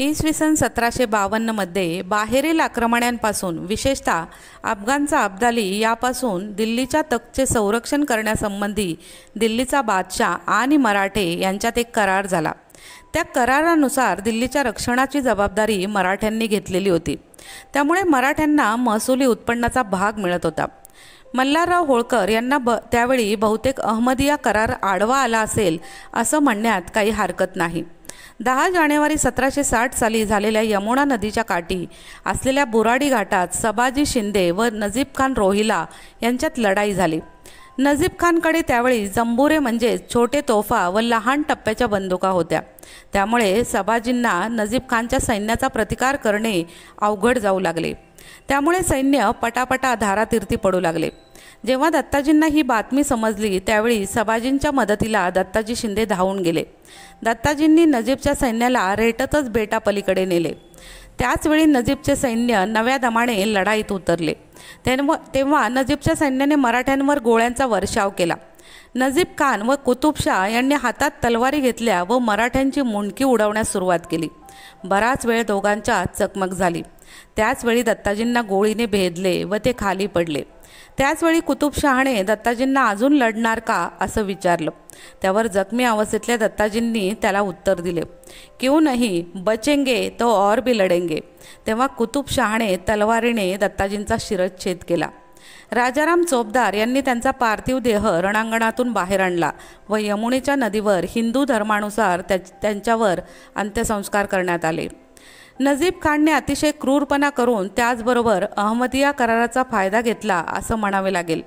इसवी सन 1752 मध्ये बाहेरील आक्रमणांपासून विशेषतः अफगाणचा अब्दाली यापासून दिल्लीच्या तख्तचे संरक्षण करण्यासंबंधी दिल्लीचा बादशाह आणि मराठे यांच्यात एक करार झाला। त्या करारानुसार दिल्लीच्या रक्षणाची जबाबदारी मराठ्यांनी घेतलेली होती। त्यामुळे मराठ्यांना महसुली उत्पन्नाचा भाग मिळत होता। मल्हारराव होळकर यांना त्यावेळी बहुतेक अहमदिया करार आडवा आला असेल असं म्हणण्यात काही हरकत नाही। 10 जानेवारी 1760 साली झालेल्या यमुना नदीच्या काठी असलेल्या बुराडी घाटात सबाजी शिंदे व नजीब खान रोहिला यांच्यात लढाई झाली। नजीब खानकडे त्यावेळी जंबुरे म्हणजे छोटे तोफा व लहान टप्प्याच्या बंदुका होत्या। त्यामुळे सबाजींना नजीब खानच्या सैन्याचा प्रतिकार करणे अवघड जाऊ लागले। त्यामुळे सैन्य पटापटा धारातीर्थी पडू लागले। जेव्हा दत्ताजींना ही बातमी समजली त्यावेळी सबाजींच्या मदतीला दत्ताजी शिंदे धावून गेले। दत्ताजींनी नजीबच्या सैन्याला रेटतच बेटापलीकडे नेले। त्याचवेळी नजीबचे सैन्य नव्या दमाने लढाईत उतरले। तेव्हा नजीबच्या सैन्याने मराठ्यांवर गोळ्यांचा वर्षाव केला। नजीब खान व कुतुबशाह यांनी हातात तलवारी घेतल्या व मराठ्यांची मुंडकी उडवण्यास सुरुवात केली। बराच वेळ दोघांच्यात चकमक झाली। त्याचवेळी दत्ताजींना गोळीने भेदले व ते खाली पडले। त्याचवेळी कुतुबशहाने दत्ताजींना अजून लढणार का असं विचारलं। त्यावर जखमी अवस्थेतल्या दत्ताजींनी त्याला उत्तर दिले, क्यों नहीं, बचेंगे तो और भी लढेंगे। तेव्हा कुतुबशहाने तलवारीने दत्ताजींचा शिरच्छेद केला। राजाराम चोपदार यांनी त्यांचा पार्थिव देह रणांगणातून बाहेर आणला व यमुनेच्या नदीवर हिंदू धर्मानुसार त्यांच्यावर अंत्यसंस्कार करण्यात आले। नजीब खानने अतिशय क्रूरपणा करून त्याचबरोबर अहमदिया कराराचा फायदा घेतला असं म्हणावे लागेल।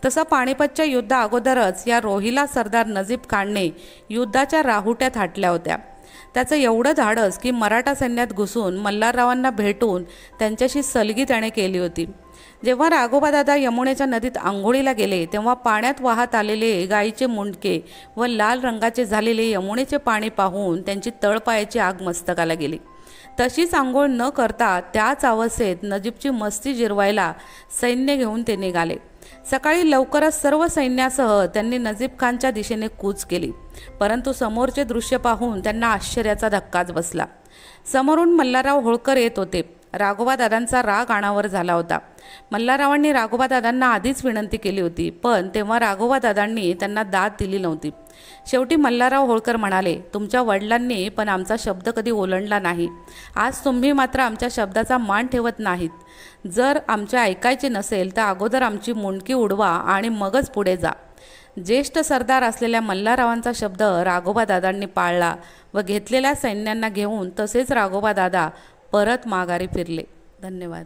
तसं पानिपतच्या युद्धा अगोदरच या रोहिला सरदार नजीब खानने युद्धाच्या राहुट्यात हाटल्या होत्या। त्याचं एवढं धाडस की मराठा सैन्यात घुसून मल्हाररावांना भेटून त्यांच्याशी सलगी त्याने केली होती। जेव्हा राघोबादादा यमुनेच्या नदीत आंघोळीला गेले तेव्हा पाण्यात वाहत आलेले गायीचे मुंडके व लाल रंगाचे झालेले यमुनेचे पाणी पाहून त्यांची तळपायाची आग मस्तकाला गेली। तशीच आंघोळ न करता त्याच अवस्थेत नजीबची मस्ती जिरवायला सैन्य घेऊन ते निघाले। सकाळी लवकरच सर्व सैन्यासह त्यांनी नजीब खानच्या दिशेने कूच केली, परंतु समोरचे दृश्य पाहून त्यांना आश्चर्याचा धक्काच बसला। समोरून मल्हारराव होळकर येत होते। राघोबादादांचा राग अनावर झाला होता। मल्हाररावांनी राघोबादादांना आधीच विनंती केली होती, पण तेव्हा राघोबादादांनी त्यांना दाद दिली नव्हती। शेवटी मल्हारराव होळकर म्हणाले, तुमच्या वडिलांनी पण आमचा शब्द कधी ओलांडला नाही। आज तुम्ही मात्र आमच्या शब्दाचा मान ठेवत नाहीत। जर आमचे ऐकायचे नसेल तर अगोदर आमची मुंडकी उडवा आणि मगच पुढे जा। ज्येष्ठ सरदार असलेल्या मल्हाररावांचा शब्द राघोबादादांनी पाळला व घेतलेल्या सैन्यांना घेऊन तसेच राघोबादादा परत माघारी फिरले। धन्यवाद।